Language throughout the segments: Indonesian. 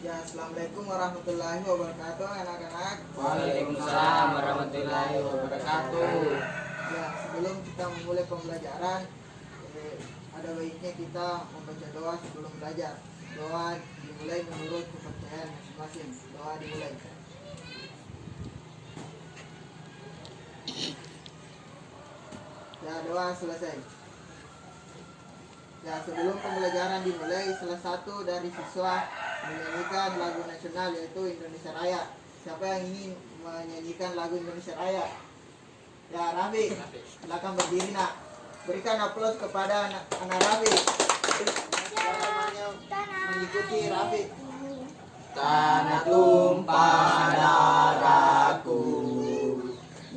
Ya, assalamualaikum warahmatullahi wabarakatuh, anak-anak. Waalaikumsalam warahmatullahi wabarakatuh. Ya, sebelum kita memulai pembelajaran, ada baiknya kita membaca doa sebelum belajar. Doa dimulai menurut kepercayaan masing-masing. Doa dimulai. Ya, doa selesai. Ya, sebelum pembelajaran dimulai, salah satu dari siswa menyanyikan lagu nasional yaitu Indonesia Raya. Siapa yang ingin menyanyikan lagu Indonesia Raya? Ya, Rafi, silakan berdiri nak. Berikan aplaus kepada anak Rafi. Semuanya mengikuti Rafi. Tanah tumpah darahku,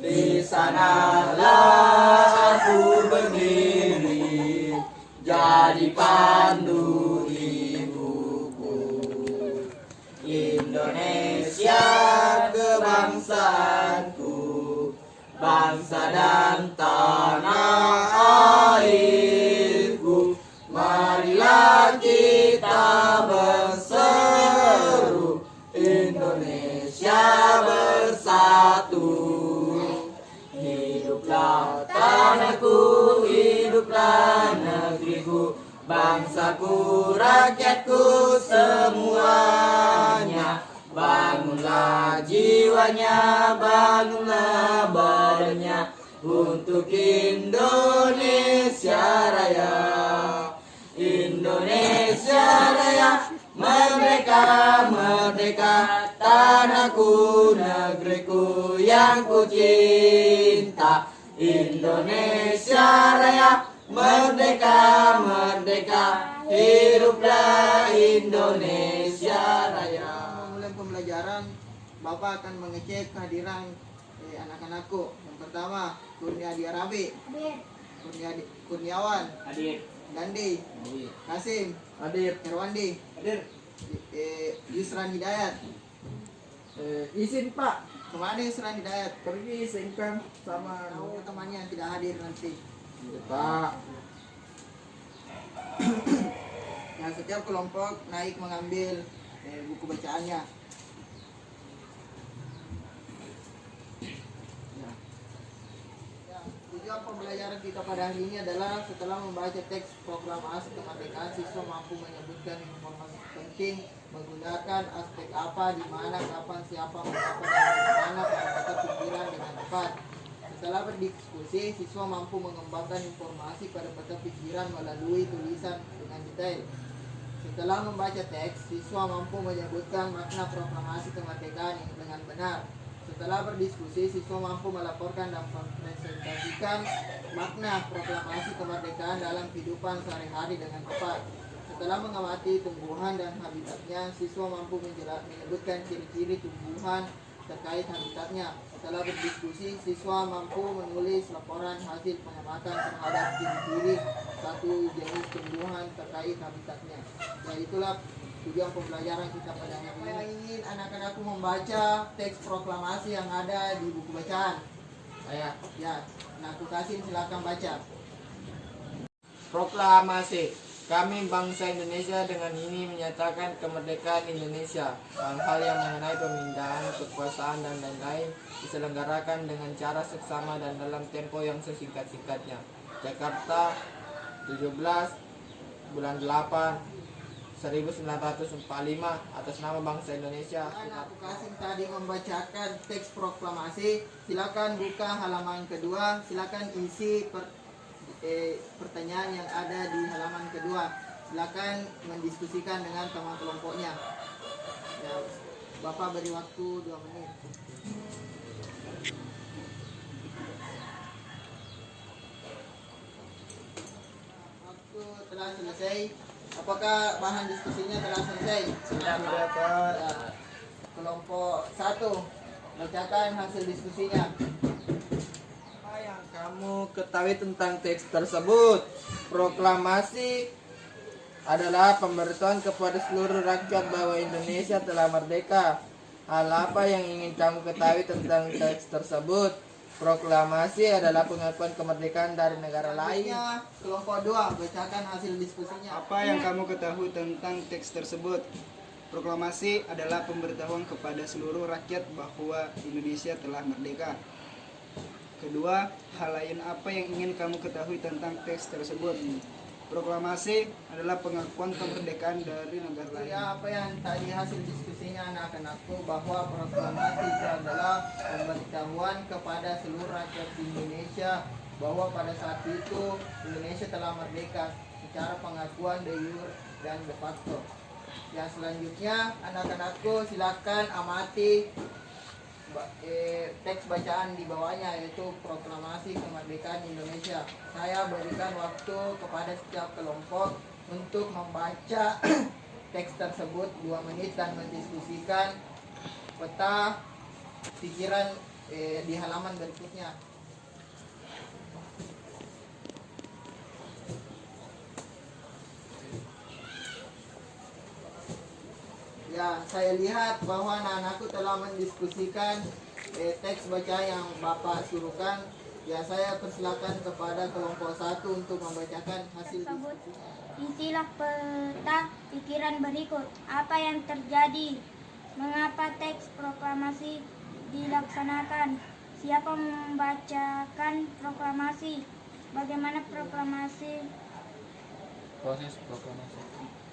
di sanalah aku berdiri, jadi pandu ibuku. Indonesia kebangsaanku, bangsa dan tanah airku. Marilah kita berseru, Indonesia bersatu. Hiduplah tanahku, hiduplah negeriku, bangsaku, rakyatku semuanya. Bangunlah jiwanya, bangunlah badannya, untuk Indonesia Raya. Indonesia Raya, merdeka, merdeka, tanahku, negeriku yang ku cinta. Indonesia Raya, merdeka, merdeka, hiduplah Indonesia Raya. Memulai pembelajaran, Bapak akan mengecek kehadiran anak-anakku. Yang pertama, Kurnia Rafi, Kurniawan, Hadir. Gandhi, Kasim, Hadir. Herwandi, Hadir. Yusran Hidayat. Izin Pak, Kemana Yusran Hidayat? pergi singkang sama Tahu temannya yang tidak hadir nanti. Pak. Nah, setiap kelompok naik mengambil buku bacaannya. Tujuan pembelajaran kita pada hari ini adalah setelah membaca teks proklamasi kemerdekaan, siswa mampu menyebutkan informasi penting menggunakan aspek apa, di mana, kapan, siapa, mengapa, dan bagaimana pada kata pikiran dengan tepat. Setelah berdiskusi, siswa mampu mengembangkan informasi pada peta pikiran melalui tulisan dengan detail. Setelah membaca teks, siswa mampu menyebutkan makna proklamasi kemerdekaan yang dengan benar. Setelah berdiskusi, siswa mampu melaporkan dan mempresentasikan makna proklamasi kemerdekaan dalam kehidupan sehari-hari dengan tepat. Setelah mengamati tumbuhan dan habitatnya, siswa mampu menyebutkan ciri-ciri tumbuhan terkait habitatnya. Setelah berdiskusi, siswa mampu menulis laporan hasil pengamatan terhadap ciri-ciri satu jenis tumbuhan terkait habitatnya. Nah, itulah tujuan pembelajaran kita pada hari ini. Saya ingin anak-anakku membaca teks proklamasi yang ada di buku bacaan. Ya, nah aku kasih, silakan baca. Proklamasi. Kami bangsa Indonesia dengan ini menyatakan kemerdekaan Indonesia. Hal-hal yang mengenai pemindahan kekuasaan dan lain-lain diselenggarakan dengan cara seksama dan dalam tempo yang sesingkat-singkatnya. Jakarta, 17 bulan 8 1945, atas nama bangsa Indonesia. Aku kasih tadi membacakan teks proklamasi. Silakan buka halaman kedua. Silakan isi pertanyaan yang ada di halaman kedua. Silakan mendiskusikan dengan teman kelompoknya. Ya, Bapak beri waktu 2 menit. Waktu telah selesai. Apakah bahan diskusinya telah selesai? Sudah, Pak. Ya. Kelompok 1, bacakan hasil diskusinya. Apa yang kamu ketahui tentang teks tersebut? Proklamasi adalah pemberitahuan kepada seluruh rakyat bahwa Indonesia telah merdeka. Hal apa yang ingin kamu ketahui tentang teks tersebut? Proklamasi adalah pengakuan kemerdekaan dari negara lain. Selanjutnya, kelompok 2, bacakan hasil diskusinya. Apa yang kamu ketahui tentang teks tersebut? Proklamasi adalah pemberitahuan kepada seluruh rakyat bahwa Indonesia telah merdeka. Kedua, hal lain apa yang ingin kamu ketahui tentang teks tersebut? Proklamasi adalah pengakuan kemerdekaan dari negara lain. Ya, apa yang tadi hasil diskusinya anak-anakku bahwa proklamasi itu adalah pemberitahuan kepada seluruh rakyat di Indonesia bahwa pada saat itu Indonesia telah merdeka secara pengakuan de jure dan de facto. Yang selanjutnya anak-anakku silakan amati teks bacaan di bawahnya, yaitu proklamasi kemerdekaan Indonesia. Saya berikan waktu kepada setiap kelompok untuk membaca teks tersebut 2 menit dan mendiskusikan peta pikiran di halaman berikutnya. Ya, saya lihat bahwa anak-anakku telah mendiskusikan teks baca yang Bapak suruhkan. Ya, saya persilakan kepada kelompok 1 untuk membacakan hasil Tersebut. diskusinya. Isilah peta pikiran berikut. Apa yang terjadi? Mengapa teks proklamasi dilaksanakan? Siapa membacakan proklamasi? Bagaimana proklamasi? Proses proklamasi.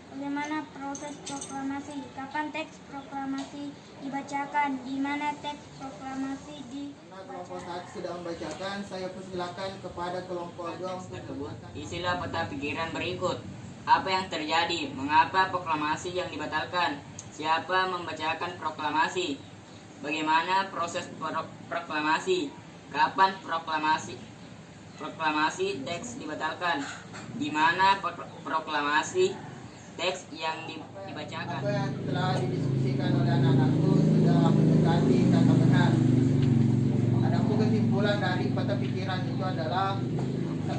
Bagaimana proses proklamasi? Kapan teks proklamasi dibacakan? Di mana teks proklamasi Karena kelompok 1 sudah membacakan, saya persilakan kepada kelompok 2 untuk Tersebut, membacakan. isilah peta pikiran berikut. Apa yang terjadi? Mengapa proklamasi yang dibatalkan? Siapa membacakan proklamasi? Bagaimana proses proklamasi? Kapan proklamasi teks dibatalkan? Di mana proklamasi teks yang dibacakan? Apa yang telah didiskusikan oleh anak-anakku sudah mendekati kata benar. Adapun kesimpulan dari peta pikiran itu adalah,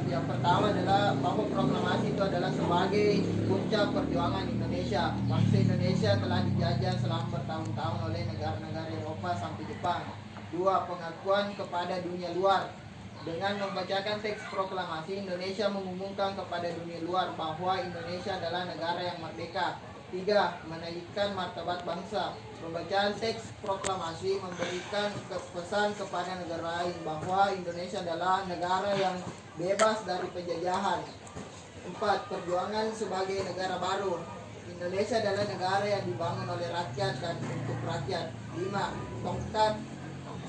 yang pertama adalah bahwa proklamasi itu adalah sebagai puncak perjuangan Indonesia. Bangsa Indonesia telah dijajah selama bertahun-tahun oleh negara-negara Eropa sampai Jepang. 2. Pengakuan kepada dunia luar. Dengan membacakan teks proklamasi, Indonesia mengumumkan kepada dunia luar bahwa Indonesia adalah negara yang merdeka. 3. Menaikkan martabat bangsa. Pembacaan teks proklamasi memberikan pesan kepada negara lain bahwa Indonesia adalah negara yang bebas dari penjajahan. 4. Perjuangan sebagai negara baru. Indonesia adalah negara yang dibangun oleh rakyat dan untuk rakyat. 5. Tongkat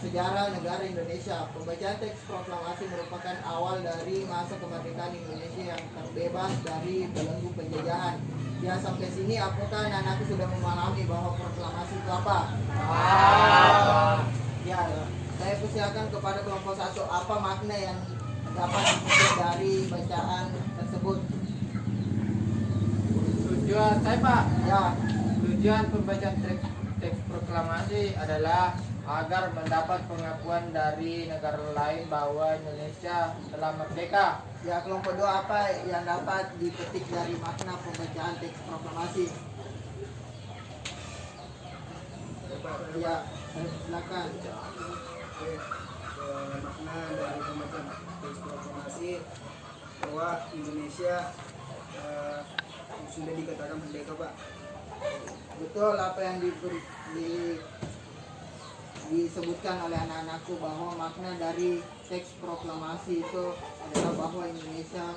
sejarah negara Indonesia. Pembacaan teks proklamasi merupakan awal dari masa kemerdekaan Indonesia yang terbebas dari belenggu penjajahan. Ya, sampai sini apakah anak-anakku sudah memahami bahwa proklamasi itu apa? Ya, saya persilakan kepada kelompok 1, apa makna yang dapat dipetik dari bacaan tersebut? Tujuan saya Pak. Ya, Tujuan pembacaan teks proklamasi adalah agar mendapat pengakuan dari negara lain bahwa Indonesia telah merdeka. ya, kelompok 2, apa yang dapat dipetik dari makna pembacaan teks proklamasi? Ya, silakan. Makna dari pembacaan teks proklamasi bahwa Indonesia sudah dikatakan merdeka, Pak. Betul apa yang disebutkan oleh anak-anakku bahwa makna dari teks proklamasi itu adalah bahwa Indonesia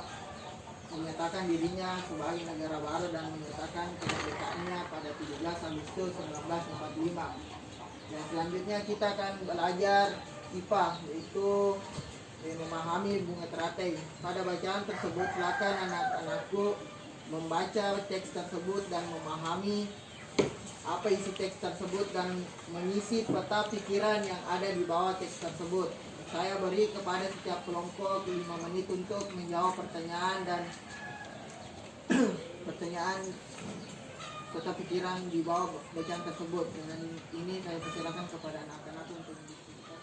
menyatakan dirinya sebagai negara baru dan menyatakan kemerdekaannya pada 17 Agustus 1945. Dan selanjutnya kita akan belajar IPA, yaitu memahami bunga teratai. Pada bacaan tersebut silakan anak-anakku membaca teks tersebut dan memahami apa isi teks tersebut dan mengisi peta pikiran yang ada di bawah teks tersebut. Saya beri kepada setiap kelompok 5 menit untuk menjawab pertanyaan dan pertanyaan peta pikiran di bawah bacaan tersebut. Dengan ini saya persilakan kepada anak-anak untuk mendiskusikan.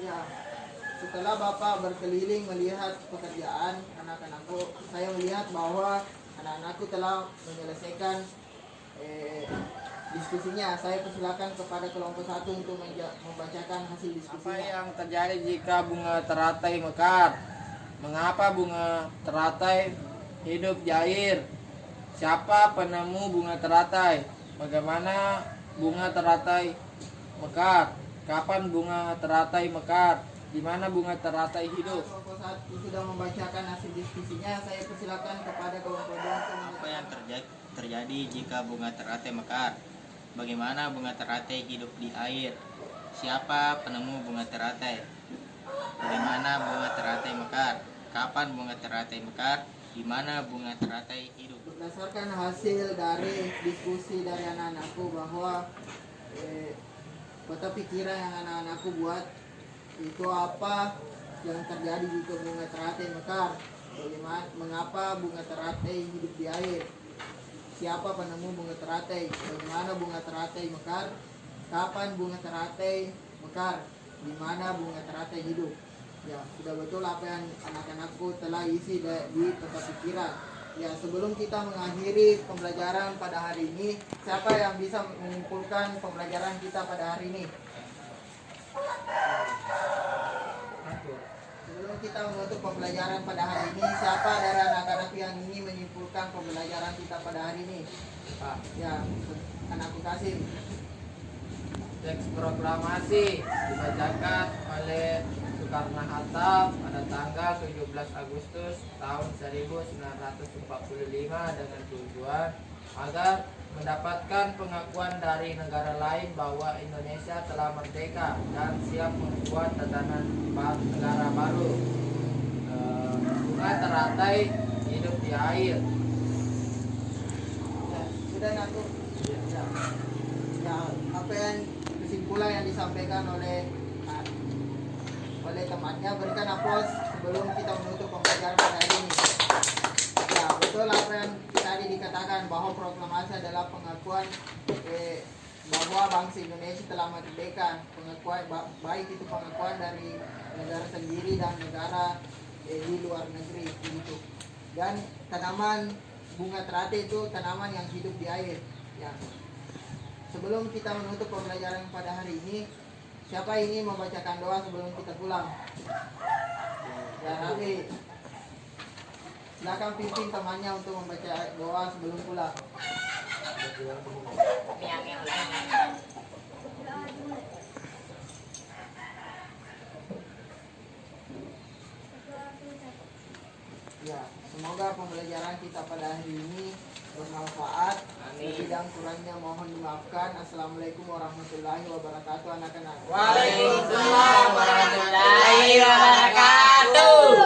Ya, setelah Bapak berkeliling melihat pekerjaan anak-anakku, saya melihat bahwa anak-anakku telah menyelesaikan diskusinya. Saya persilakan kepada kelompok 1 untuk membacakan hasil Apa diskusinya. yang terjadi jika bunga teratai mekar? Mengapa bunga teratai hidup di air. Siapa penemu bunga teratai? Bagaimana bunga teratai mekar? Kapan bunga teratai mekar? Di mana bunga teratai hidup? Kelompok 1 sudah membacakan hasil diskusinya. Saya persilakan kepada kelompok 2 untuk Apa yang terjadi jika bunga teratai mekar? Bagaimana bunga teratai hidup di air? Siapa penemu bunga teratai? Bagaimana bunga teratai mekar? Kapan bunga teratai mekar? Di mana bunga teratai hidup? berdasarkan hasil dari diskusi dari anak-anakku bahwa kota pikiran yang anak-anakku buat itu apa yang terjadi jika bunga teratai mekar, bagaimana mengapa bunga teratai hidup di air, siapa penemu bunga teratai, bagaimana bunga teratai mekar, kapan bunga teratai mekar, di mana bunga teratai hidup. Ya, sudah betul apa yang anak-anakku telah isi di kota pikiran. Ya, sebelum kita mengakhiri pembelajaran pada hari ini, siapa yang bisa menyimpulkan pembelajaran kita pada hari ini? Sebelum kita menutup pembelajaran pada hari ini, siapa dari anak-anak yang ingin menyimpulkan pembelajaran kita pada hari ini? Pak, ya, anakku Kasim. Teks proklamasi dibacakan oleh Soekarno-Hatta pada tanggal 17 Agustus tahun 1945 dengan tujuan agar mendapatkan pengakuan dari negara lain bahwa Indonesia telah merdeka dan siap membuat tatanan negara baru. Bunga teratai hidup di air. Ya, sudah Natu. Ya, apa yang kesimpulan yang disampaikan oleh temannya, berikan aplaus sebelum kita menutup pembelajaran pada hari ini. Ya, betul apa yang tadi dikatakan bahwa proklamasi adalah pengakuan bahwa bangsa Indonesia telah merdeka, pengakuan baik itu pengakuan dari negara sendiri dan negara di luar negeri begitu. Dan tanaman bunga teratai itu tanaman yang hidup di air. Ya. Sebelum kita menutup pembelajaran pada hari ini, siapa ingin membacakan doa sebelum kita pulang? Ya, nanti silakan pimpin temannya untuk membaca doa sebelum pulang. Ya, semoga pembelajaran kita pada hari ini bermanfaat. Lebih dan kurangnya mohon dimaafkan. Assalamualaikum warahmatullahi wabarakatuh, anak-anak. Waalaikumsalam warahmatullahi wabarakatuh.